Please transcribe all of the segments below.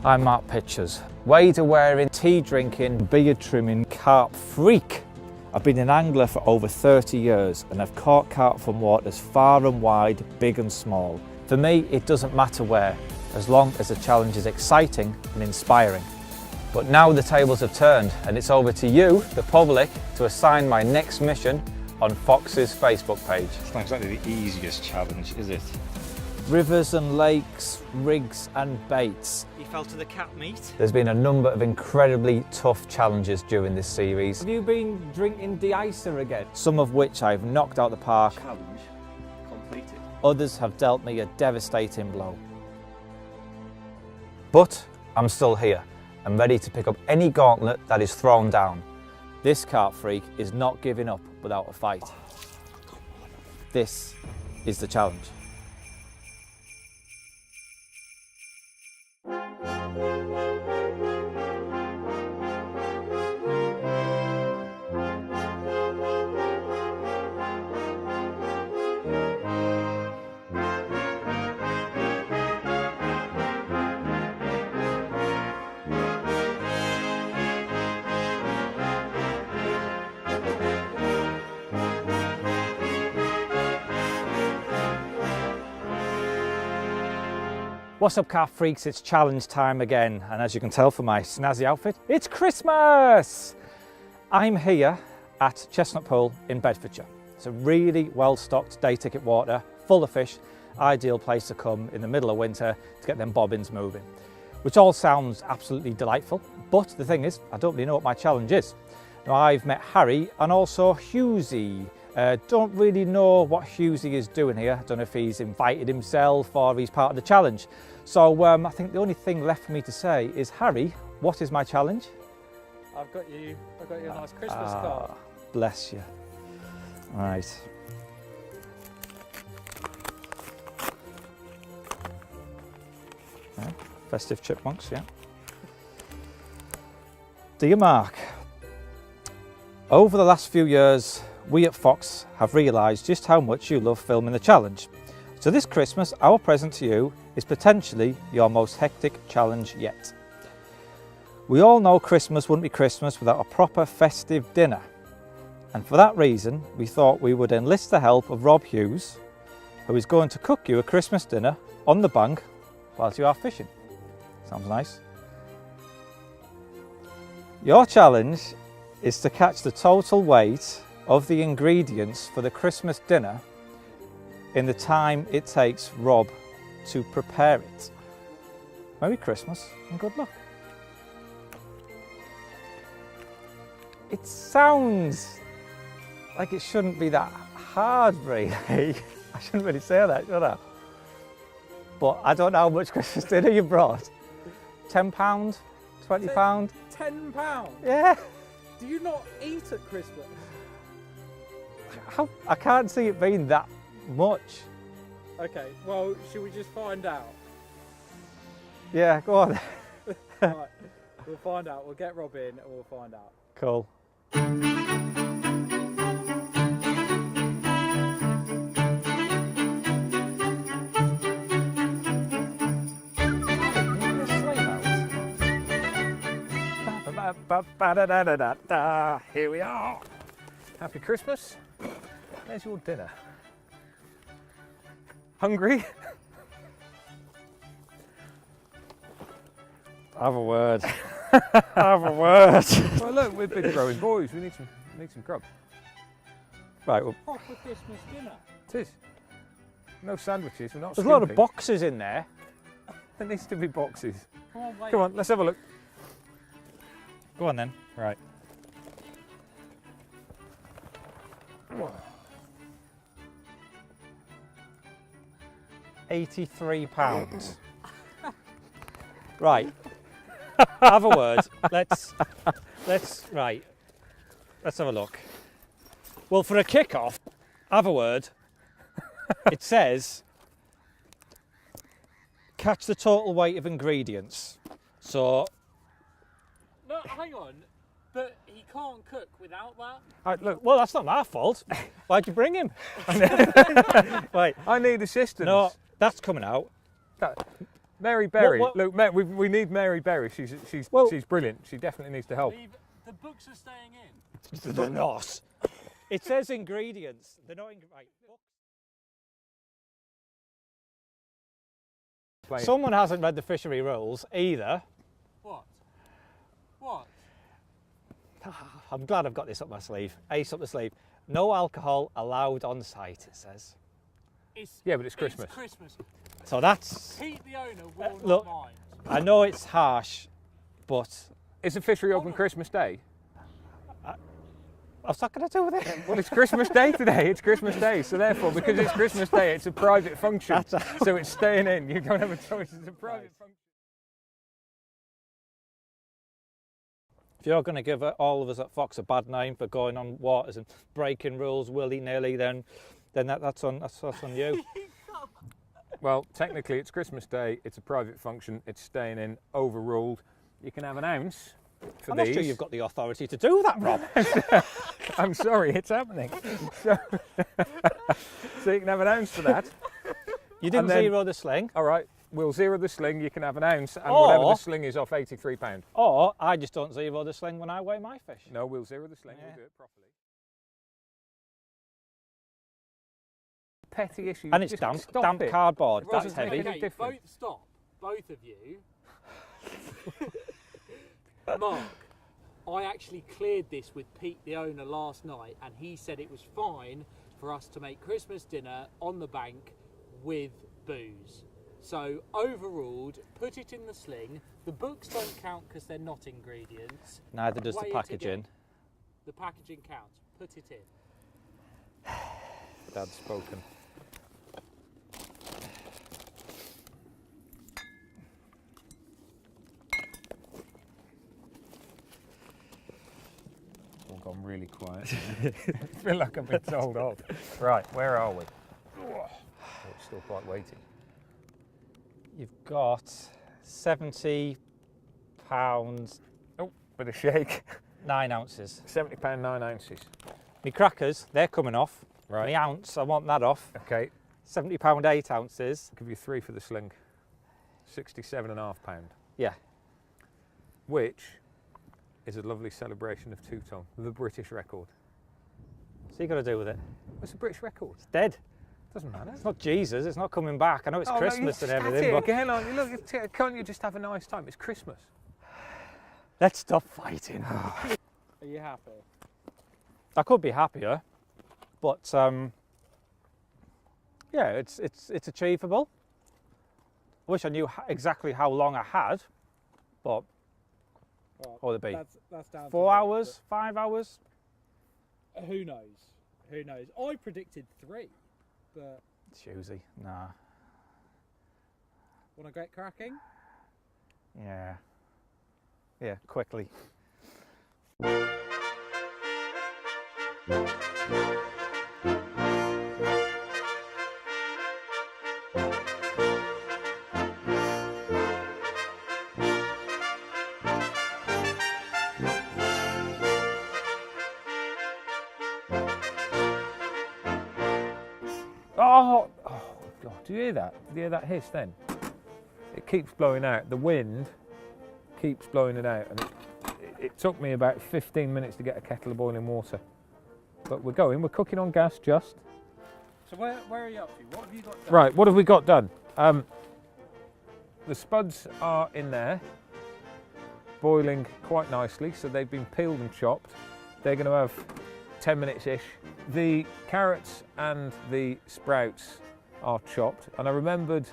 I'm Mark Pitchers, wader wearing, tea drinking, beard trimming carp freak. I've been an angler for over 30 years and I've caught carp from waters far and wide, big and small. For me, it doesn't matter where, as long as the challenge is exciting and inspiring. But now the tables have turned and it's over to you, the public, to assign my next mission on Fox's Facebook page. It's not exactly the easiest challenge, is it? Rivers and lakes, rigs and baits. You fell to the cat meat. There's been a number of incredibly tough challenges during this series. Have you been drinking de-icer again? Some of which I've knocked out the park. Challenge completed. Others have dealt me a devastating blow. But I'm still here and ready to pick up any gauntlet that is thrown down. This carp freak is not giving up without a fight. This is the challenge. What's up, carp freaks? It's challenge time again, and as you can tell from my snazzy outfit, it's Christmas! I'm here at Chestnut Pool in Bedfordshire. It's a really well-stocked day ticket water, full of fish, ideal place to come in the middle of winter to get them bobbins moving. Which all sounds absolutely delightful, but the thing is, I don't really know what my challenge is. Now, I've met Harry and also Hughesy. Don't really know what Hughesy is doing here. I don't know if he's invited himself or he's part of the challenge. So I think the only thing left for me to say is, Harry, what is my challenge? I've got you a nice Christmas card. Bless you. All right. Yeah, festive chipmunks, yeah. Dear Mark, over the last few years, we at Fox have realised just how much you love filming the challenge. So this Christmas, our present to you is potentially your most hectic challenge yet. We all know Christmas wouldn't be Christmas without a proper festive dinner. And for that reason, we thought we would enlist the help of Rob Hughes, who is going to cook you a Christmas dinner on the bank whilst you are fishing. Sounds nice. Your challenge is to catch the total weight of the ingredients for the Christmas dinner in the time it takes Rob to prepare it. Merry Christmas and good luck. It sounds like it shouldn't be that hard, really. I shouldn't really say that, should I? But I don't know how much Christmas dinner you brought. £10? £20? £10? Yeah. Do you not eat at Christmas? I can't see it being that much. Okay, well, should we just find out? Yeah, go on. Right, we'll find out. We'll get Rob in and we'll find out. Cool. Here we are. Happy Christmas. There's your dinner. Hungry? Have a word. Have a word. Well, look, we're big growing boys. We need some grub. Right, well, Proper Christmas dinner. It is. No sandwiches. We're not. there's a lot of skimping. boxes in there. There needs to be boxes. Come on, wait. Come on, let's have a look. Go on then. Right. £83. Right. Have a word. Let's have a look. Well, for a kick-off, have a word. It says catch the total weight of ingredients. So No, hang on. But he can't cook without that. Look, well, that's not my fault. Why'd you bring him? Right. I need assistance. No, that's coming out. Mary Berry. What- Look, we need Mary Berry. She's brilliant. She definitely needs to help. The books are staying in. They're not. It says ingredients. They're not right. Someone hasn't read the fishery rules either. What? What? I'm glad I've got this up my sleeve. Ace up the sleeve. No alcohol allowed on site, it says. Yeah, but it's Christmas. It's Christmas. So that's... Pete, the owner, will look, not mind. I know it's harsh, but... Is the fishery open Christmas Day? What's that going to do with it? Well, it's Christmas Day today. It's Christmas Day. So therefore, because it's Christmas Day, it's a private function. So it's staying in. You don't have a choice. It's a private function. If you're going to give all of us at Fox a bad name for going on waters and breaking rules willy-nilly, then that's on you. Well, technically, it's Christmas Day. It's a private function. It's staying in. Overruled. You can have an ounce for I'm these. not sure you've got the authority to do that, Rob. I'm sorry, it's happening. So you can have an ounce for that. You didn't zero the sling. All right, we'll zero the sling. You can have an ounce, and whatever the sling is off £83. Or I just don't zero the sling when I weigh my fish. No, we'll zero the sling. Yeah. We'll do it properly. Petty issues. And it's Just damp stop it. cardboard. It That's doesn't make heavy. any difference. Both of you. Mark, I actually cleared this with Pete, the owner, last night, and he said it was fine for us to make Christmas dinner on the bank with booze. So, overruled, put it in the sling. The books don't count because they're not ingredients. Neither does the Weigh it packaging. again. The packaging counts. Put it in. Dad's spoken. It's all gone really quiet. I feel like I've been told off. Right, where are we? Oh, it's still quite weighty. You've got 70 pounds, Oh, bit of shake. 9 ounces. £70, 9 ounces. My crackers, they're coming off. Right. My ounce, I want that off. Okay, £70, 8 ounces. I'll give you 3 for the sling. £67.5. Yeah. Which is a lovely celebration of two-tone, the British record. So you got to do with it. What's the British record? It's dead. Doesn't matter. It's not Jesus. It's not coming back. I know it's Oh, Christmas no, and that's everything, it but again, aren't you? Look, can't you just have a nice time? It's Christmas. let's stop fighting. Are you happy? I could be happier, but yeah, it's achievable. I wish I knew exactly how long I had, but Well, what would it be? That's down 4 to hours, 5 hours? Who knows? Who knows? I predicted 3, but Choosy, nah. want to get cracking? Yeah. Yeah, quickly. Oh, God, do you hear that? Do you hear that hiss then? It keeps blowing out. The wind keeps blowing it out, and it took me about 15 minutes to get a kettle of boiling water. But we're cooking on gas just. So where are you up to? What have you got done? Right, what have we got done? The spuds are in there, boiling quite nicely, so they've been peeled and chopped. They're going to have 10 minutes-ish. The carrots and the sprouts are chopped, and I remembered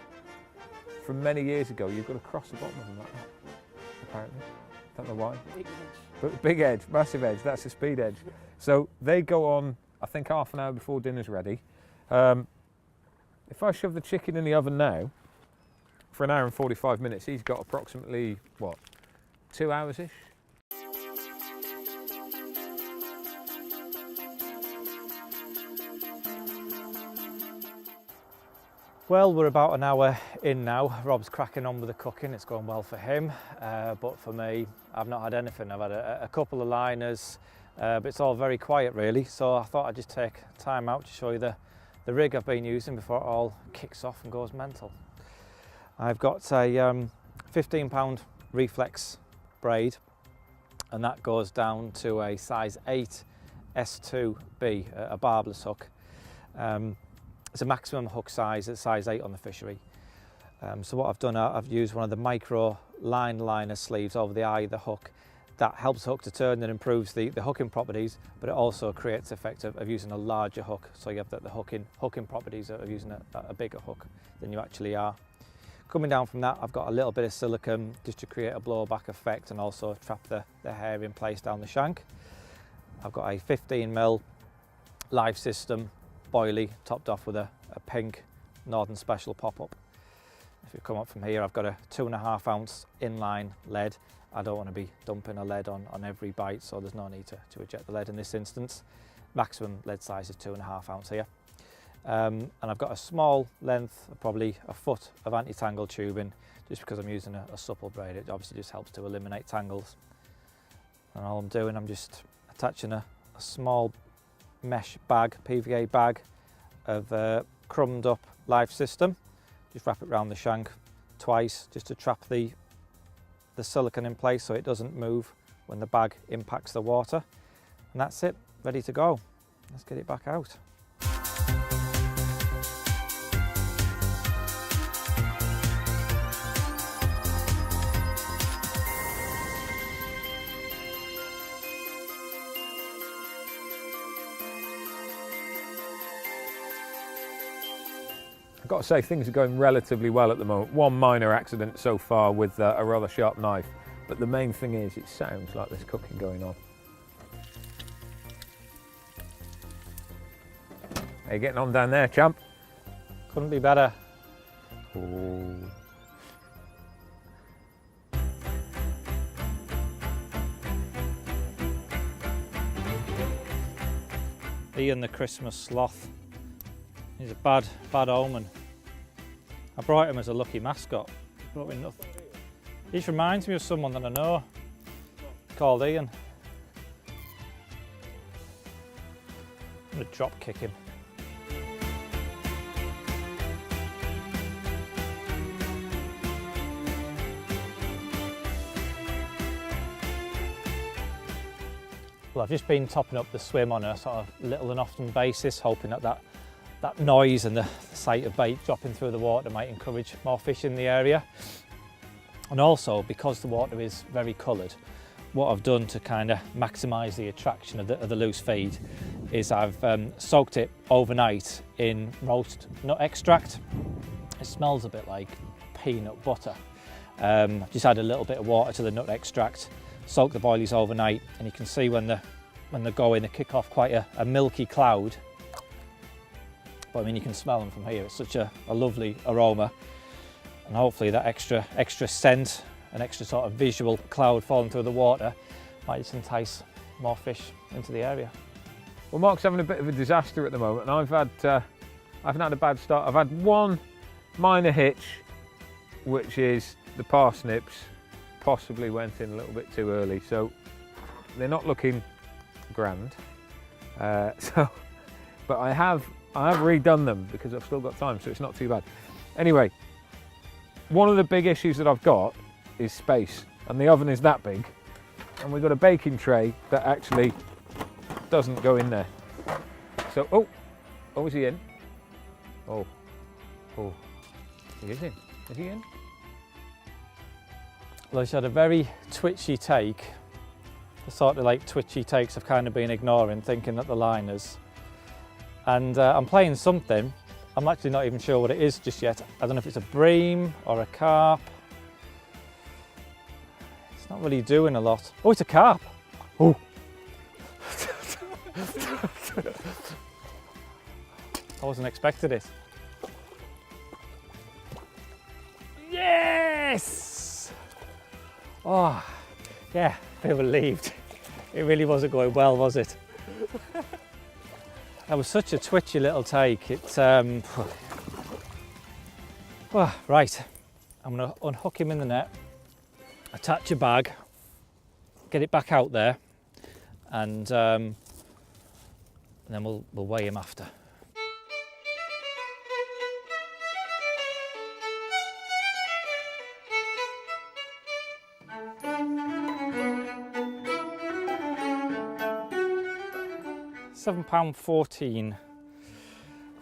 from many years ago, you've got to cross the bottom of them like that, apparently. Don't know why. Big edge. But big edge, massive edge, that's a speed edge. So they go on, I think, half an hour before dinner's ready. If I shove the chicken in the oven now, for an hour and 45 minutes, he's got approximately, what, 2 hours-ish? Well, we're about an hour in now. Rob's cracking on with the cooking. It's going well for him, but for me, I've not had anything. I've had a couple of liners, but it's all very quiet really. So I thought I'd just take time out to show you the rig I've been using before it all kicks off and goes mental. I've got a 15-pound reflex braid, and that goes down to a size 8 S2B, a barbless hook. It's a maximum hook size at size 8 on the fishery. So what I've done, I've used one of the micro line liner sleeves over the eye of the hook. That helps the hook to turn and improves the hooking properties, but it also creates the effect of using a larger hook. So you have the hooking properties of using a bigger hook than you actually are. Coming down from that, I've got a little bit of silicone just to create a blowback effect and also trap the hair in place down the shank. I've got a 15mm live system boilie topped off with a pink Northern Special pop-up. If you come up from here, I've got a 2.5 ounce inline lead. I don't want to be dumping a lead on every bite, so there's no need to eject the lead in this instance. Maximum lead size is 2.5 ounce here. And I've got a small length, probably a foot of anti-tangle tubing, just because I'm using a supple braid. It obviously just helps to eliminate tangles. And all I'm doing, I'm just attaching a small mesh bag, PVA bag of crumbed up live system. Just wrap it around the shank twice just to trap the silicone in place so it doesn't move when the bag impacts the water. And that's it, ready to go. Let's get it back out. I've got to say things are going relatively well at the moment. One minor accident so far with a rather sharp knife, but the main thing is it sounds like there's cooking going on. How you getting on down there, champ? Couldn't be better. Oh. Ian the Christmas sloth. He's a bad omen. I brought him as a lucky mascot. He brought me nothing. He just reminds me of someone that I know, called Ian. I'm gonna drop kick him. Well, I've just been topping up the swim on a sort of little and often basis, hoping that noise and the sight of bait dropping through the water might encourage more fish in the area. And also, because the water is very coloured, what I've done to kind of maximise the attraction of the loose feed is I've soaked it overnight in roast nut extract. It smells a bit like peanut butter. Just add a little bit of water to the nut extract, soak the boilies overnight, and you can see when they go in, they kick off quite a milky cloud. But I mean, you can smell them from here. It's such a lovely aroma, and hopefully that extra scent, an extra sort of visual cloud falling through the water might just entice more fish into the area. Well, Mark's having a bit of a disaster at the moment, and I haven't had a bad start. I've had one minor hitch, which is the parsnips possibly went in a little bit too early, so they're not looking grand. But I have redone them because I've still got time, so it's not too bad. Anyway, one of the big issues that I've got is space, and the oven is that big, and we've got a baking tray that actually doesn't go in there. So, oh, is he in? Oh, he is in. Is he in? Well, he's had a very twitchy take. The sort of like twitchy takes I've kind of been ignoring, thinking that the liners. And I'm playing something. I'm actually not even sure what it is just yet. I don't know if it's a bream or a carp. It's not really doing a lot. Oh, it's a carp. Oh. I wasn't expecting it. Yes! Oh, yeah, I feel relieved. It really wasn't going well, was it? That was such a twitchy little take. It's well, right. I'm going to unhook him in the net, attach a bag, get it back out there, and then we'll weigh him after. £7.14.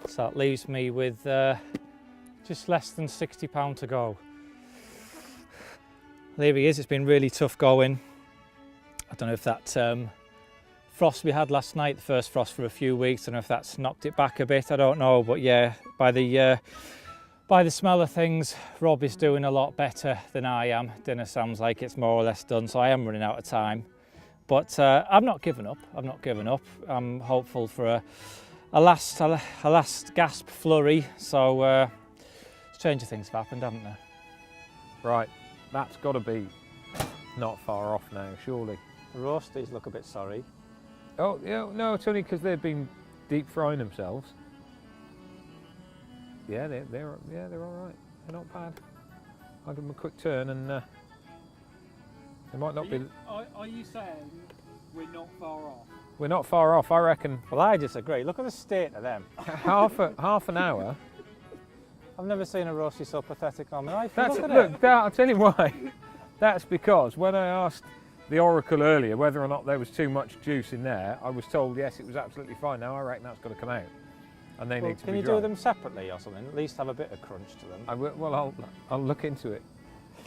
So that leaves me with just less than £60 to go. There he is. It's been really tough going. I don't know if that frost we had last night, the first frost for a few weeks, I don't know if that's knocked it back a bit. I don't know, but yeah, by the smell of things, Rob is doing a lot better than I am. Dinner sounds like it's more or less done, so I am running out of time. But I'm not giving up. I'm not giving up. I'm hopeful for a last gasp flurry. So stranger things have happened, haven't they? Right, that's got to be not far off now, surely. The roasties look a bit sorry. Oh, yeah, no, it's only because they've been deep frying themselves. Yeah, they're all right. They're not bad. I'll give them a quick turn, and they might not be. Are you saying we're not far off? We're not far off, I reckon. Well, I disagree. Look at the state of them. half an hour. I've never seen a roastie so pathetic in my life. That's, Look at it. I'll tell you why. That's because when I asked the Oracle earlier whether or not there was too much juice in there, I was told yes, it was absolutely fine. Now I reckon that's got to come out, and they need to be Can you dry. do them separately or something? At least have a bit of crunch to them. I'll look into it.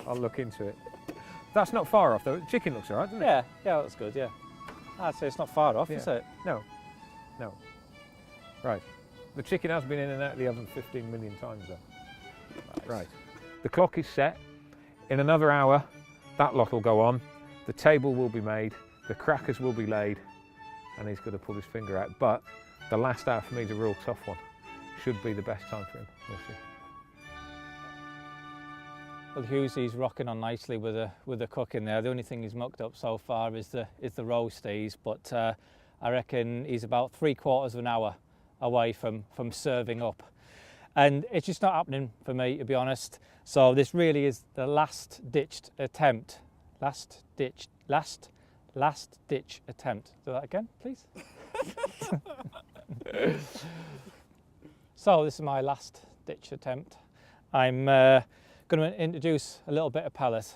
I'll look into it. That's not far off though. Chicken looks alright, doesn't it? Yeah, that's good. Yeah, I'd say it's not far off, Yeah. is it? No. Right. The chicken has been in and out of the oven 15 million times though. Right. The clock is set. In another hour, that lot will go on. The table will be made. The crackers will be laid. And he's going to pull his finger out. But the last hour for me is a real tough one. Should be the best time for him. We'll see. Well, Hughesy's rocking on nicely with the cooking there. The only thing he's mucked up so far is the roasties, but I reckon he's about 3/4 of an hour away from serving up, and it's just not happening for me, to be honest. So this really is the last ditch attempt. Last ditch attempt. Do that again, please. So this is my last ditch attempt. I'm going to introduce a little bit of pellet,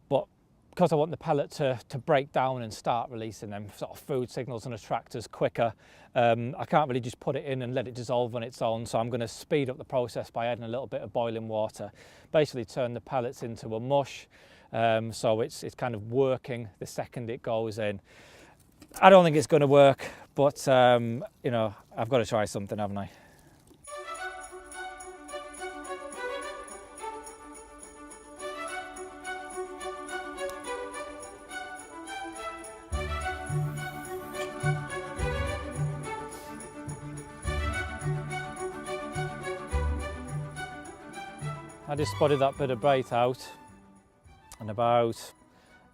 but because I want the pellet to break down and start releasing them sort of food signals and attractors quicker, I can't really just put it in and let it dissolve on its own, so I'm going to speed up the process by adding a little bit of boiling water, basically turn the pellets into a mush, so it's kind of working the second it goes in. I don't think it's going to work, but you know, I've got to try something, haven't I? I just spotted that bit of bait out, and about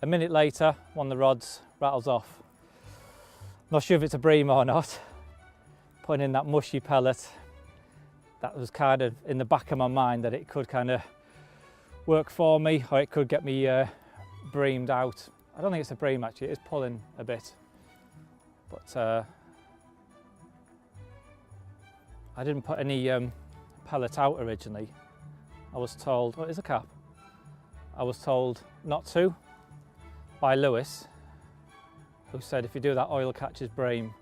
a minute later, one of the rods rattles off. Not sure if it's a bream or not. Putting in that mushy pellet, that was kind of in the back of my mind that it could kind of work for me, or it could get me breamed out. I don't think it's a bream actually, it is pulling a bit. But I didn't put any pellet out originally. I was told, oh, it is a carp. I was told not to by Lewis, who said if you do that, oil catches bream.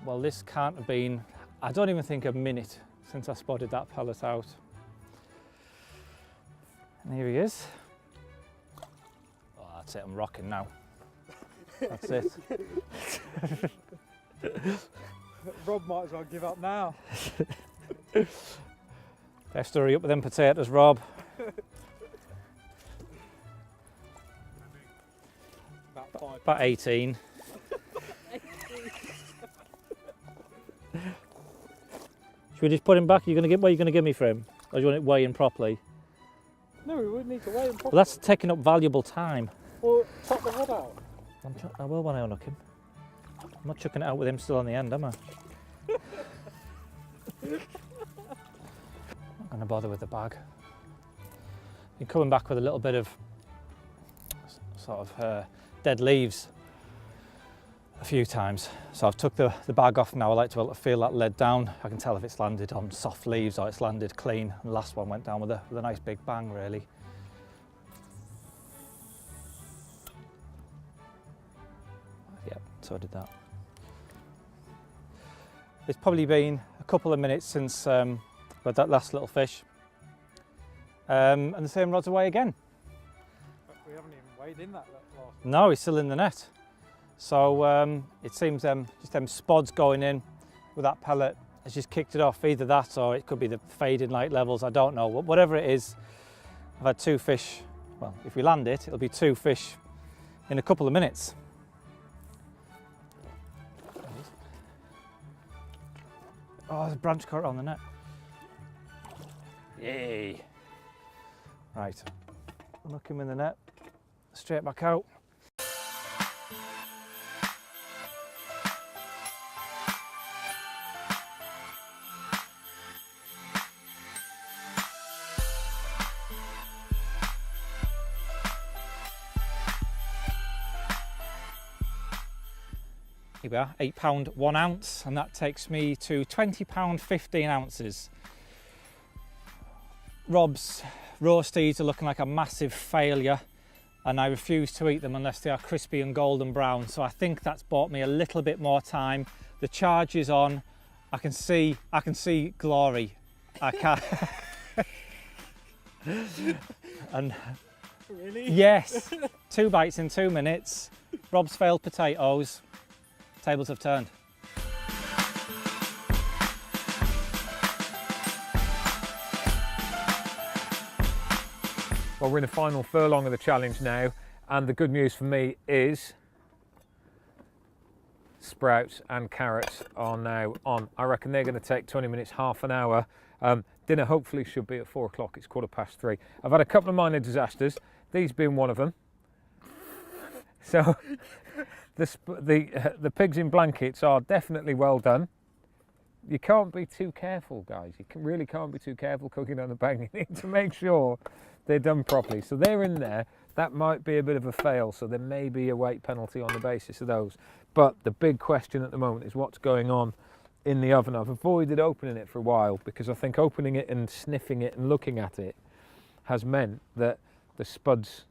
Well, this can't have been, I don't even think, a minute since I spotted that pellet out. And here he is. Oh, that's it, I'm rocking now. That's it. Rob might as well give up now. Best hurry up with them potatoes, Rob. About 18. Should we just put him back? What are you going to give me for him? Or do you want it weighing properly? No, we wouldn't need to weigh him properly. Well, that's taking up valuable time. Or chop the head out. I will when I unhook him. I'm not chucking it out with him still on the end, am I? Not going to bother with the bag. You're coming back with a little bit of sort of dead leaves a few times. So I've took the bag off now. I like to be able to feel that lead down. I can tell if it's landed on soft leaves or it's landed clean. And the last one went down with a nice big bang, really. so I did that. It's probably been a couple of minutes since we had that last little fish. And the same rod's away again. But we haven't even weighed in that last. No, he's still in the net. So it seems just them spods going in with that pellet has just kicked it off. Either that or it could be the fading light levels, I don't know. Whatever it is, I've had 2 fish. Well, if we land it, it'll be 2 fish in a couple of minutes. Oh, there's a branch caught on the net. Yay. Right, knock him in the net, straight back out. Here we are, £8 1 ounce, and that takes me to £20 15 ounces. Rob's roasties are looking like a massive failure, and I refuse to eat them unless they are crispy and golden brown. So I think that's bought me a little bit more time. The charge is on. I can see glory. I can't. And Really? yes, 2 bites in 2 minutes. Rob's failed potatoes. Tables have turned. Well, we're in the final furlong of the challenge now, and the good news for me is sprouts and carrots are now on. I reckon they're going to take 20 minutes, half an hour. Dinner hopefully should be at 4 o'clock. It's 3:15. I've had a couple of minor disasters, these being one of them. So the pigs in blankets are definitely well done. You can't be too careful, guys. You really can't be too careful cooking on the bank. You need to make sure they're done properly. So they're in there. That might be a bit of a fail, so there may be a weight penalty on the basis of those. But the big question at the moment is what's going on in the oven. I've avoided opening it for a while because I think opening it and sniffing it and looking at it has meant that the spuds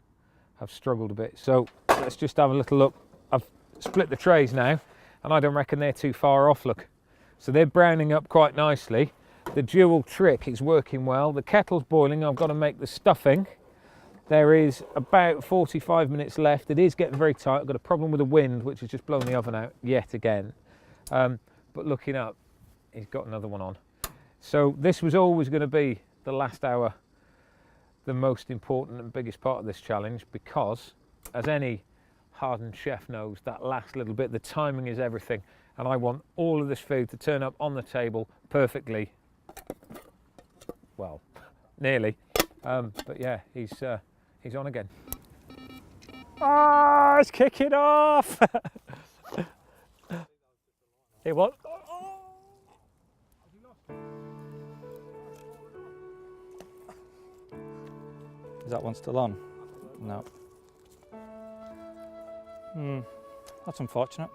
have struggled a bit. So let's just have a little look. I've split the trays now, and I don't reckon they're too far off, look. So they're browning up quite nicely. The dual trick is working well. The kettle's boiling. I've got to make the stuffing. There is about 45 minutes left. It is getting very tight. I've got a problem with the wind, which has just blown the oven out yet again. But looking up, he's got another one on. So this was always going to be the last hour, the most important and biggest part of this challenge, because as any hardened chef knows, that last little bit, the timing is everything. And I want all of this food to turn up on the table perfectly. Well, nearly. But yeah, he's on again. Ah, it's kicking off. It what? Is that one still on? No. That's unfortunate.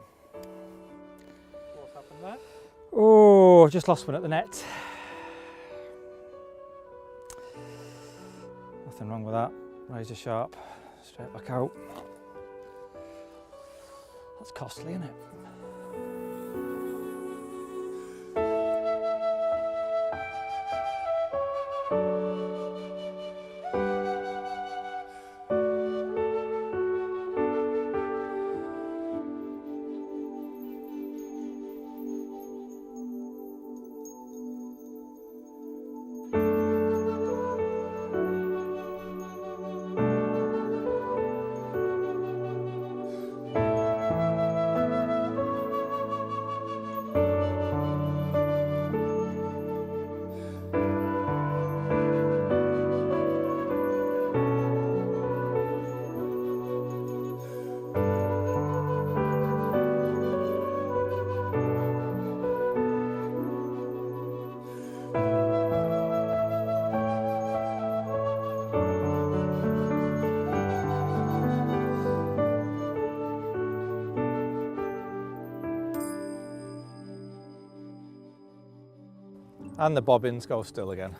What's happened there? Oh, just lost one at the net. Nothing wrong with that. Razor sharp, straight back out. That's costly, isn't it? And the bobbins go still again.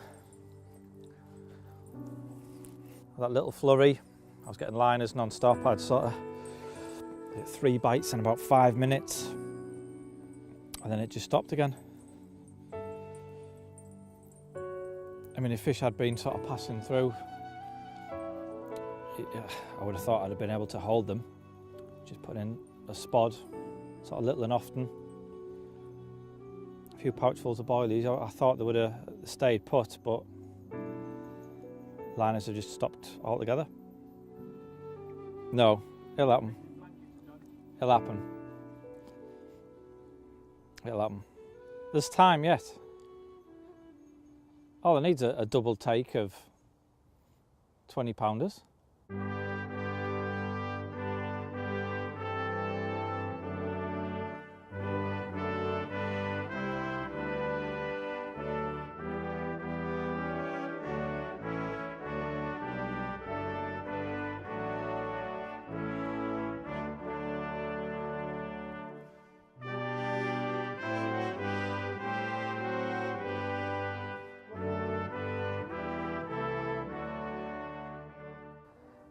That little flurry, I was getting liners non-stop. I'd sort of 3 bites in about 5 minutes, and then it just stopped again. I mean, if fish had been sort of passing through, I would have thought I'd have been able to hold them. Just put in a spod, sort of little and often. A few pouchfuls of boilies. I thought they would have stayed put, but liners have just stopped altogether. No, it'll happen. It'll happen. It'll happen. There's time yet. All it needs a double take of 20 pounders.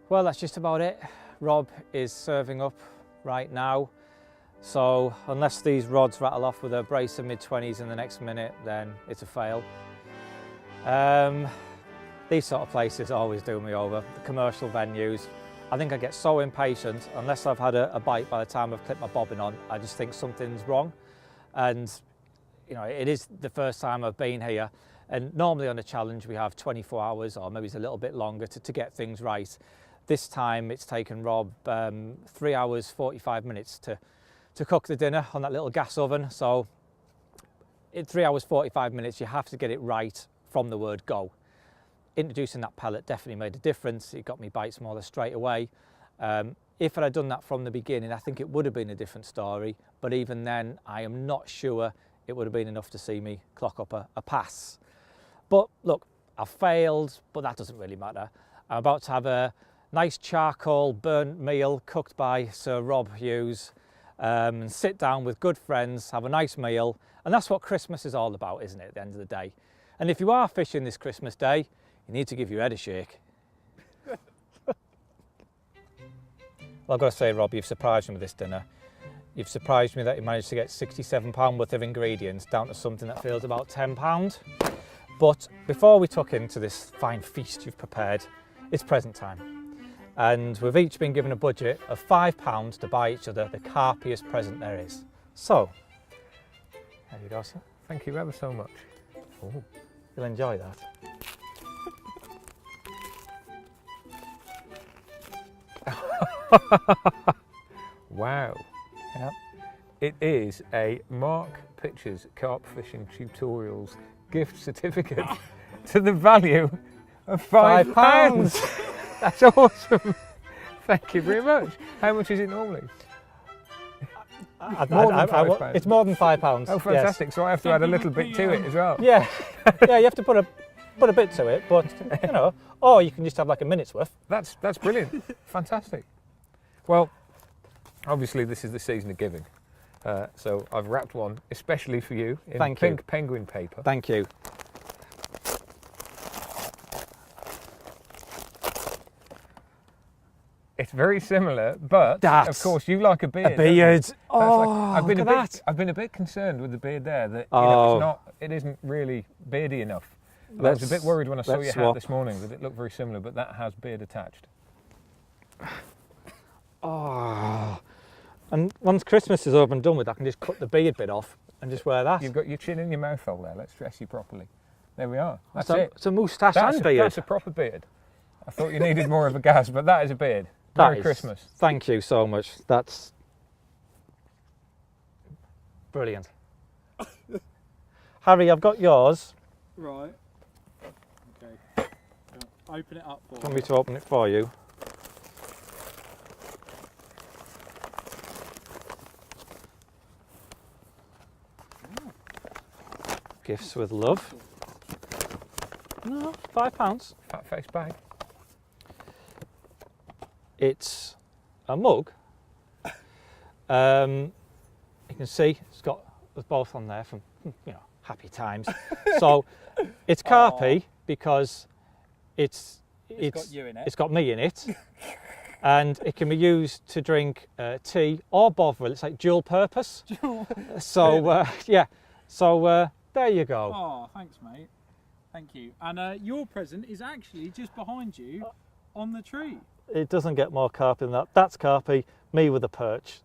Well, that's just about it. Rob is serving up right now. So unless these rods rattle off with a brace of mid-20s in the next minute, then it's a fail. These sort of places always do me over, the commercial venues. I think I get so impatient, unless I've had a bite by the time I've clipped my bobbin on, I just think something's wrong. And you know, it is the first time I've been here. And normally on a challenge we have 24 hours or maybe it's a little bit longer to get things right. This time it's taken Rob 3 hours 45 minutes to cook the dinner on that little gas oven. So in 3 hours 45 minutes you have to get it right from the word go. Introducing that pellet definitely made a difference. It got me bites more or less straight away. If I had done that from the beginning, I think it would have been a different story, but even then I am not sure it would have been enough to see me clock up a pass. But look, I failed, but that doesn't really matter. I'm about to have a nice charcoal burnt meal cooked by Sir Rob Hughes, and sit down with good friends, have a nice meal, and that's what Christmas is all about, isn't it, at the end of the day? And if you are fishing this Christmas day, you need to give your head a shake. Well, I've got to say, Rob, you've surprised me with this dinner. You've surprised me that you managed to get £67 worth of ingredients down to something that feels about £10. But before we tuck into this fine feast you've prepared, it's present time. And we've each been given a budget of £5 to buy each other the carpiest present there is. So, there you go, sir. Thank you ever so much. Ooh, you'll enjoy that. Wow. Yep. It is a Mark Pictures Carp Fishing Tutorials gift certificate to the value of £5. That's awesome. Thank you very much. How much is it normally? It's more than £5. Oh, fantastic. Yes. So I have to add a little bit to it as well. Yeah, yeah, you have to put a bit to it, but you know, or you can just have like a minute's worth. That's brilliant. Fantastic. Well, obviously this is the season of giving. So I've wrapped one especially for you in pink penguin paper. Thank you. It's very similar, but of course you like a beard. A beard. Oh, I've been a bit concerned with the beard there that it isn't really beardy enough. I was a bit worried when I saw your hat this morning that it looked very similar, but that has beard attached. Oh, and once Christmas is over and done with, I can just cut the beard bit off and just wear that. You've got your chin in your mouth hole there. Let's dress you properly. There we are. That's it. It's a moustache and beard. That's a proper beard. I thought you needed more of a gas, but that is a beard. Merry Christmas. Thank you so much. That's brilliant. Harry, I've got yours. Right. Okay. Open it up for Want me to open it for you? Gifts with love. No, £5. Fat face bag. It's a mug. You can see it's got us both on there from, you know, happy times. So it's carpy because it's got you in it. It's got me in it. and it can be used to drink tea or bovril. It's like dual purpose. So yeah, so there you go. Oh, thanks, mate. Thank you. And your present is actually just behind you on the tree. It doesn't get more carp than that. That's Carpy, me with a perch.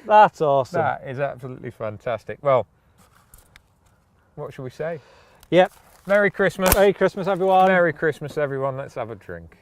That's awesome. That is absolutely fantastic. Well, what shall we say? Yep. Merry Christmas. Merry Christmas, everyone. Merry Christmas, everyone. Let's have a drink.